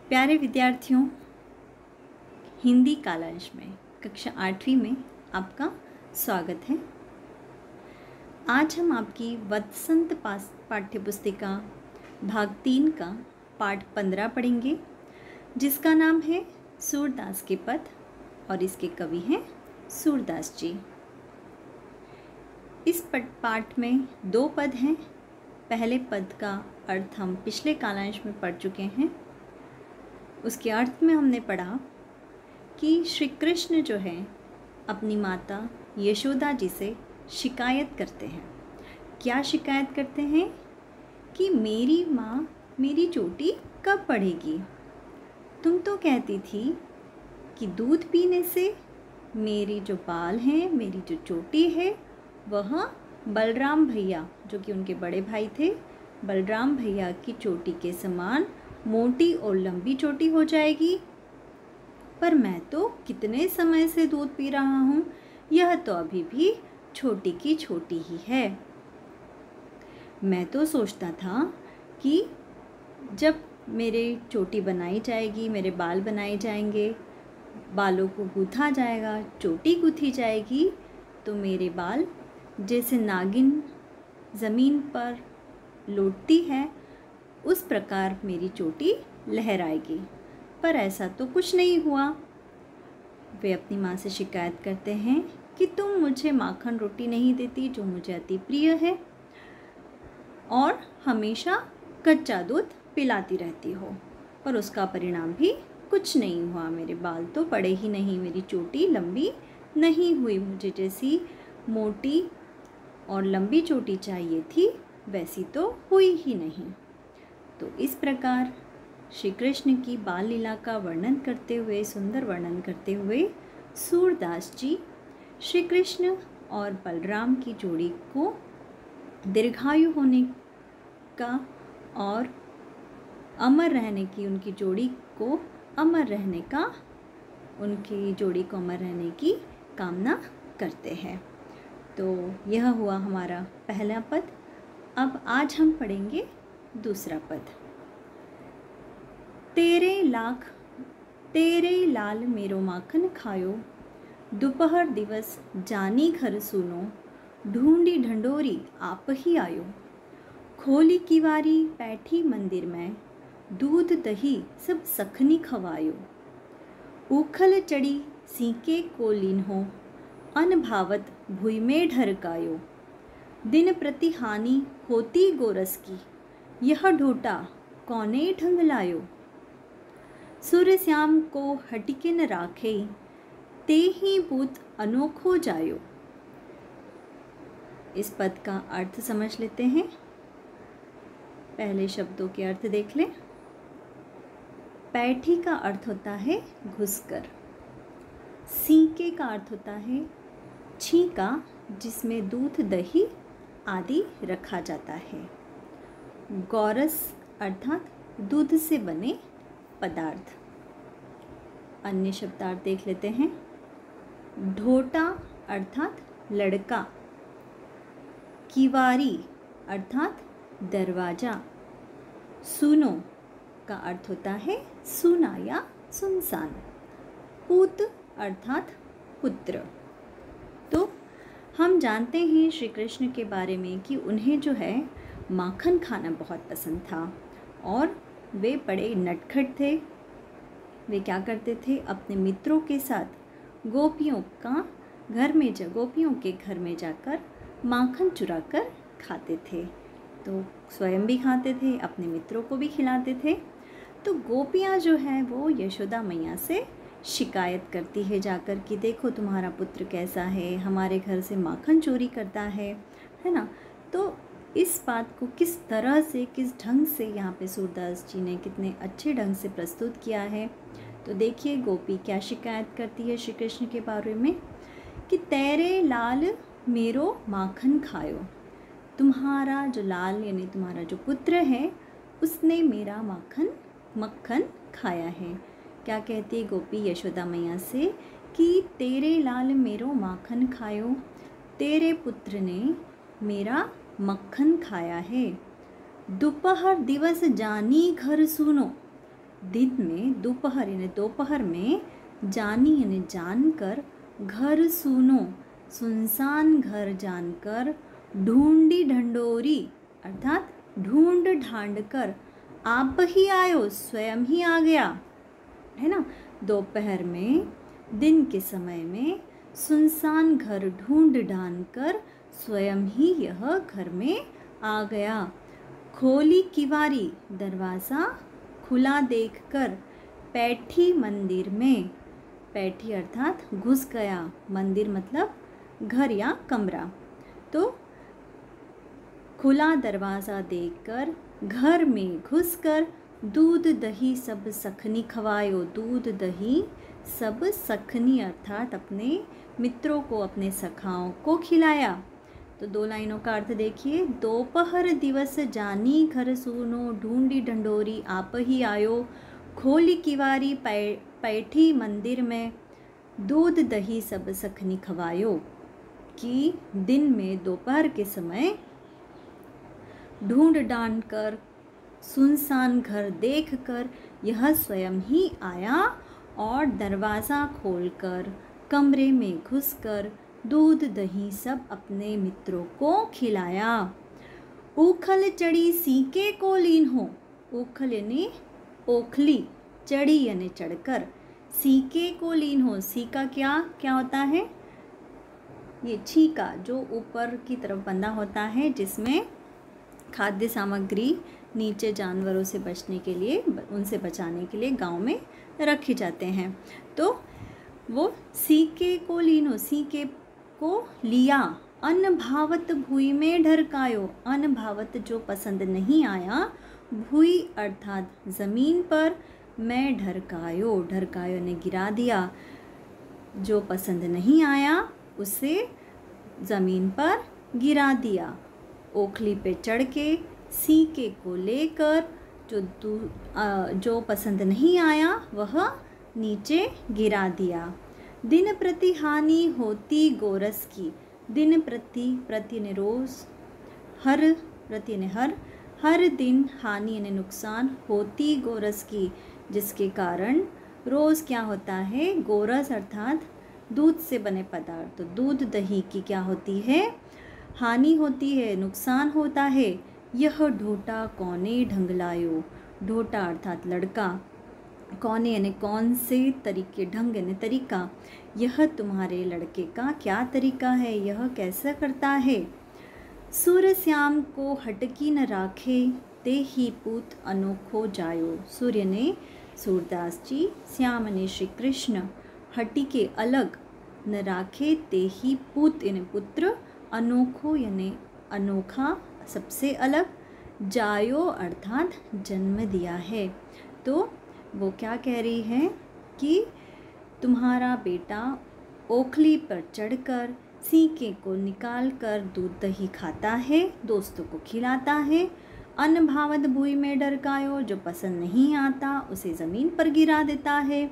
प्यारे विद्यार्थियों, हिंदी कालांश में कक्षा 8वीं में आपका स्वागत है। आज हम आपकी वसंत पाठ्यपुस्तिका भाग 3 का पाठ 15 पढ़ेंगे, जिसका नाम है सूरदास के पद और इसके कवि हैं सूरदास जी। इस पाठ में 2 पद हैं। पहले पद का अर्थ हम पिछले कालांश में पढ़ चुके हैं। उसके अर्थ में हमने पढ़ा कि श्री कृष्ण जो है अपनी माता यशोदा जी से शिकायत करते हैं। क्या शिकायत करते हैं कि मेरी माँ मेरी चोटी कब बढ़ेगी? तुम तो कहती थी कि दूध पीने से मेरी जो बाल हैं, मेरी जो चोटी है, वह बलराम भैया, जो कि उनके बड़े भाई थे, बलराम भैया की चोटी के समान मोटी और लंबी चोटी हो जाएगी। पर मैं तो कितने समय से दूध पी रहा हूँ, यह तो अभी भी छोटी की छोटी ही है। मैं तो सोचता था कि जब मेरे चोटी बनाई जाएगी, मेरे बाल बनाए जाएंगे, बालों को गूँथा जाएगा, चोटी गूँथी जाएगी, तो मेरे बाल जैसे नागिन ज़मीन पर लौटती है, उस प्रकार मेरी चोटी लहराएगी। पर ऐसा तो कुछ नहीं हुआ। वे अपनी माँ से शिकायत करते हैं कि तुम मुझे माखन रोटी नहीं देती, जो मुझे अति प्रिय है, और हमेशा कच्चा दूध पिलाती रहती हो, पर उसका परिणाम भी कुछ नहीं हुआ। मेरे बाल तो पड़े ही नहीं, मेरी चोटी लंबी नहीं हुई, मुझे जैसी मोटी और लंबी चोटी चाहिए थी वैसी तो हुई ही नहीं। तो इस प्रकार श्री कृष्ण की बाल लीला का वर्णन करते हुए, सुंदर वर्णन करते हुए सूरदास जी श्री कृष्ण और बलराम की जोड़ी को दीर्घायु होने का और अमर रहने की, उनकी जोड़ी को अमर रहने का, उनकी जोड़ी को अमर रहने की कामना करते हैं। तो यह हुआ हमारा पहला पद। अब आज हम पढ़ेंगे दूसरा पद। तेरे लाल मेरो माखन खायो, दोपहर दिवस जानी घर सुनो, ढूंढी ढंडोरी आप ही आयो, खोली किवारी बैठी मंदिर में, दूध दही सब सखनी खवायो, उखल चढ़ी सीके को लीन्हो, अन भावत भुई में ढरकायो, दिन प्रति हानि होती गोरस की, यह ढोटा कौने ढंग लायो, सूर्य श्याम को हटिके न राखे, ते ही पूत अनोखो जायो। इस पद का अर्थ समझ लेते हैं। पहले शब्दों के अर्थ देख लें। पैठी का अर्थ होता है घुसकर। सीके का अर्थ होता है छींका, जिसमें दूध दही आदि रखा जाता है। गौरस अर्थात दूध से बने पदार्थ। अन्य शब्दार्थ देख लेते हैं। ढोटा अर्थात लड़का। किवारी अर्थात दरवाजा। सुनो का अर्थ होता है सुना या सुनसान। पूत अर्थात पुत्र। तो हम जानते हैं श्री कृष्ण के बारे में कि उन्हें जो है माखन खाना बहुत पसंद था और वे बड़े नटखट थे। वे क्या करते थे, अपने मित्रों के साथ गोपियों के घर में जाकर माखन चुरा कर खाते थे। तो स्वयं भी खाते थे, अपने मित्रों को भी खिलाते थे। तो गोपियाँ जो है वो यशोदा मैया से शिकायत करती है जाकर कि देखो तुम्हारा पुत्र कैसा है, हमारे घर से माखन चोरी करता है ना। तो इस बात को किस तरह से, किस ढंग से यहाँ पे सूरदास जी ने कितने अच्छे ढंग से प्रस्तुत किया है। तो देखिए गोपी क्या शिकायत करती है श्री कृष्ण के बारे में कि तेरे लाल मेरो माखन खायो, तुम्हारा जो लाल यानी तुम्हारा जो पुत्र है उसने मेरा मक्खन खाया है। क्या कहती है गोपी यशोदा मैया से कि तेरे लाल मेरो माखन खायो, तेरे पुत्र ने मेरा मक्खन खाया है। दोपहर दिवस जानी घर सुनो, दिन में दोपहर यानी दोपहर में, जानी यानी जानकर, घर सुनो सुनसान घर जानकर, ढूंढी ढंडोरी अर्थात ढूंढ ढांड कर, आप ही आयो स्वयं ही आ गया, है ना। दोपहर में, दिन के समय में, सुनसान घर ढूंढ ढांड कर स्वयं ही यह घर में आ गया। खोली किवारी दरवाज़ा खुला देखकर, पैठी मंदिर में, पैठी अर्थात घुस गया, मंदिर मतलब घर या कमरा। तो खुला दरवाज़ा देखकर घर में घुसकर, दूध दही सब सखनी खवायो, दूध दही सब सखनी अर्थात अपने मित्रों को, अपने सखाओं को खिलाया। तो 2 लाइनों का अर्थ देखिए। दोपहर दिवस जानी घर सूनो, ढूंढी ढंडोरी आप ही आयो, खोली किवारी पैठी मंदिर में, दूध दही सब सखनी खवायो। कि दिन में दोपहर के समय ढूंढ डांड कर, सुनसान घर देखकर यह स्वयं ही आया और दरवाज़ा खोलकर, कमरे में घुसकर दूध दही सब अपने मित्रों को खिलाया। उखल चढ़ी सीके को लीन हो, उखल यानी ओखली, चढ़ी यानी चढ़कर, सीके को लीन हो। सीका क्या क्या होता है? ये छीका जो ऊपर की तरफ बंधा होता है, जिसमें खाद्य सामग्री नीचे जानवरों से बचने के लिए, उनसे बचाने के लिए गांव में रखे जाते हैं। तो वो सीके को लीनो, सीके को लिया, अन्न भावत भुई में ढरकायो, अन्न भावत जो पसंद नहीं आया, भुई अर्थात ज़मीन पर, मैं ढरकायो, ढरकायो ने गिरा दिया, जो पसंद नहीं आया उसे ज़मीन पर गिरा दिया। ओखली पे चढ़ के, सीके को लेकर, जो पसंद नहीं आया वह नीचे गिरा दिया। दिन प्रति हानि होती गोरस की, दिन प्रति, प्रति ने रोज़, हर, प्रति ने हर दिन, हानि ने नुकसान, होती गोरस की जिसके कारण रोज़ क्या होता है? गोरस अर्थात दूध से बने पदार्थ। तो दूध दही की क्या होती है? हानि होती है, नुकसान होता है। यह ढोटा कौने ढंगलायो, ढोटा अर्थात लड़का, कौने यानी कौन से तरीके, ढंग यानी तरीका, यह तुम्हारे लड़के का क्या तरीका है, यह कैसा करता है। सूर्य श्याम को हटकी न राखे, ते ही पूत अनोखो जायो। सूर्य ने सूरदास जी, श्याम ने श्री कृष्ण, हटी के अलग, न राखे ते ही पूत यानी पुत्र, अनोखो यानी अनोखा सबसे अलग, जायो अर्थात जन्म दिया है। तो वो क्या कह रही है कि तुम्हारा बेटा ओखली पर चढ़कर, सीके को निकाल कर दूध दही खाता है, दोस्तों को खिलाता है। अन्न भावत भुई में डरकायो, जो पसंद नहीं आता उसे ज़मीन पर गिरा देता है।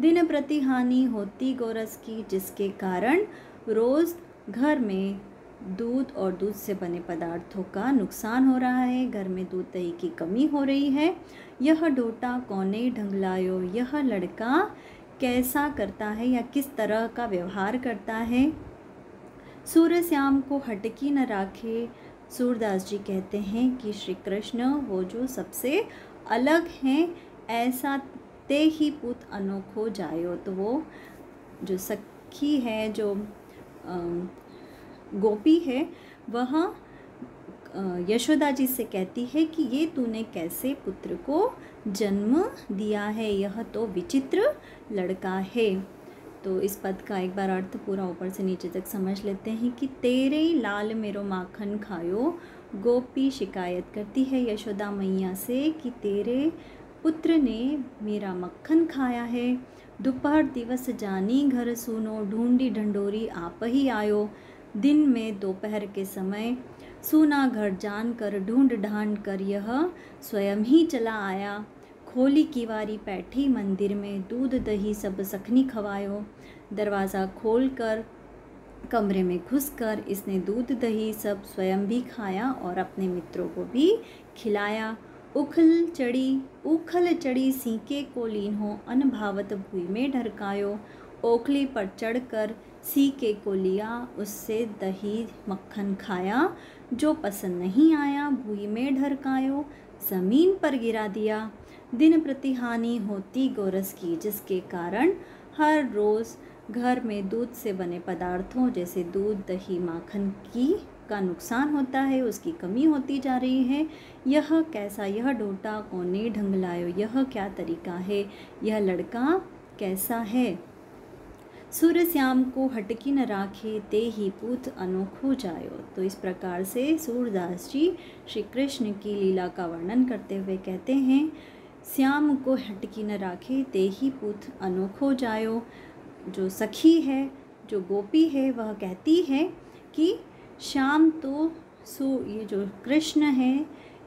दिन प्रति हानि होती गोरस की, जिसके कारण रोज़ घर में दूध और दूध से बने पदार्थों का नुकसान हो रहा है, घर में दूध दही की कमी हो रही है। यह डोटा कौने ढंगलायो, यह लड़का कैसा करता है या किस तरह का व्यवहार करता है। सूर्य श्याम को हटकी न राखे, सूरदास जी कहते हैं कि श्री कृष्ण वो जो सबसे अलग हैं, ऐसा ते ही पुत अनोखो जायो। तो वो जो सखी है, जो गोपी है, वह यशोदा जी से कहती है कि ये तूने कैसे पुत्र को जन्म दिया है, यह तो विचित्र लड़का है। तो इस पद का एक बार अर्थ पूरा ऊपर से नीचे तक समझ लेते हैं कि तेरे लाल मेरो माखन खायो, गोपी शिकायत करती है यशोदा मैया से कि तेरे पुत्र ने मेरा मक्खन खाया है। दोपहर दिवस जानी घर सुनो, ढूंढी ढंडोरी आप ही आयो। दिन में दोपहर के समय सूना घर जान कर, ढूंढ ढांड कर यह स्वयं ही चला आया। खोली किवारी बैठी मंदिर में, दूध दही सब सखनी खवायो। दरवाज़ा खोलकर कमरे में घुसकर इसने दूध दही सब स्वयं भी खाया और अपने मित्रों को भी खिलाया। उखल चढ़ी सीके को लीन हो, अन भावत भुई में ढरकायो। ओखली पर चढ़कर सीके को लिया, उससे दही मक्खन खाया। जो पसंद नहीं आया भुई में ढरकायो, ज़मीन पर गिरा दिया। दिन प्रति हानि होती गोरस की, जिसके कारण हर रोज़ घर में दूध से बने पदार्थों जैसे दूध, दही, माखन का नुकसान होता है, उसकी कमी होती जा रही है। यह कैसा यह ढोटा कोने ढंग लायो, यह क्या तरीका है, यह लड़का कैसा है। सूर्य श्याम को हटकी न राखे, ते ही पूत अनोखो जायो। तो इस प्रकार से सूरदास जी श्री कृष्ण की लीला का वर्णन करते हुए कहते हैं, श्याम को हटकी न राखे, ते ही पूत अनोखो जायो। जो सखी है, जो गोपी है, वह कहती है कि श्याम तो ये जो कृष्ण है,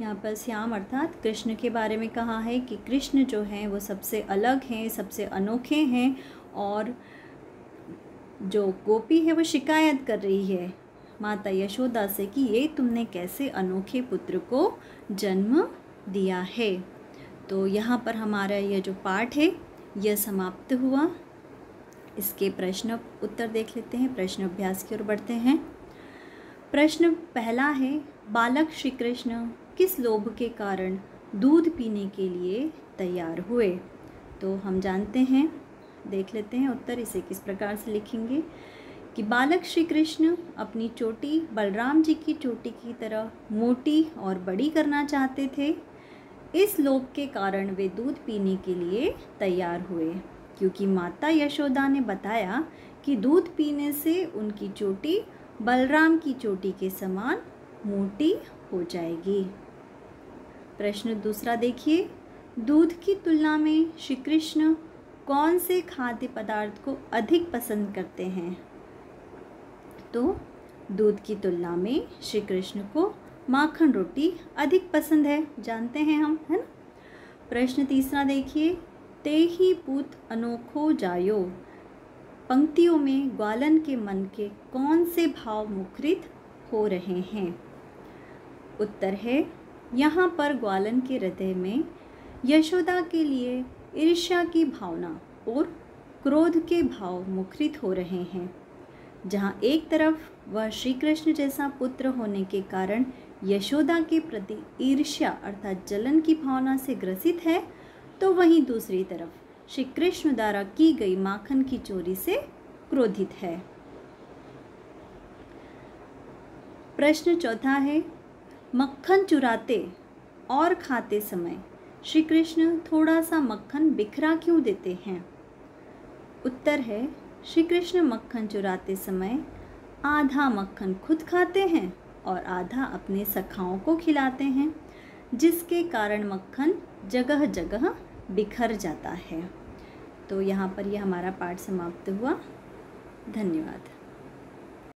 यहाँ पर श्याम अर्थात कृष्ण के बारे में कहा है कि कृष्ण जो हैं वो सबसे अलग हैं, सबसे अनोखे हैं। और जो गोपी है वो शिकायत कर रही है माता यशोदा से कि ये तुमने कैसे अनोखे पुत्र को जन्म दिया है। तो यहाँ पर हमारा यह जो पाठ है यह समाप्त हुआ। इसके प्रश्न उत्तर देख लेते हैं, प्रश्न अभ्यास की ओर बढ़ते हैं। प्रश्न पहला है, बालक श्री कृष्ण किस लोभ के कारण दूध पीने के लिए तैयार हुए। तो हम जानते हैं, देख लेते हैं उत्तर। इसे किस प्रकार से लिखेंगे कि बालक श्री कृष्ण अपनी चोटी बलराम जी की चोटी की तरह मोटी और बड़ी करना चाहते थे। इस लोभ के कारण वे दूध पीने के लिए तैयार हुए, क्योंकि माता यशोदा ने बताया कि दूध पीने से उनकी चोटी बलराम की चोटी के समान मोटी हो जाएगी। प्रश्न दूसरा देखिए, दूध की तुलना में श्री कृष्ण कौन से खाद्य पदार्थ को अधिक पसंद करते हैं। तो दूध की तुलना में श्री कृष्ण को माखन रोटी अधिक पसंद है, जानते हैं हम, है ना। प्रश्न तीसरा देखिए, ते ही पूत अनोखो जायो। पंक्तियों में ग्वालन के मन के कौन से भाव मुखरित हो रहे हैं। उत्तर है, यहाँ पर ग्वालन के हृदय में यशोदा के लिए ईर्ष्या की भावना और क्रोध के भाव मुखरित हो रहे हैं। जहाँ एक तरफ वह श्री कृष्ण जैसा पुत्र होने के कारण यशोदा के प्रति ईर्ष्या अर्थात जलन की भावना से ग्रसित है, तो वहीं दूसरी तरफ श्री कृष्ण द्वारा की गई माखन की चोरी से क्रोधित है। प्रश्न चौथा है, मक्खन चुराते और खाते समय श्री कृष्ण थोड़ा सा मक्खन बिखरा क्यों देते हैं। उत्तर है, श्री कृष्ण मक्खन चुराते समय आधा मक्खन खुद खाते हैं और आधा अपने सखाओं को खिलाते हैं, जिसके कारण मक्खन जगह जगह बिखर जाता है। तो यहाँ पर यह हमारा पाठ समाप्त हुआ। धन्यवाद।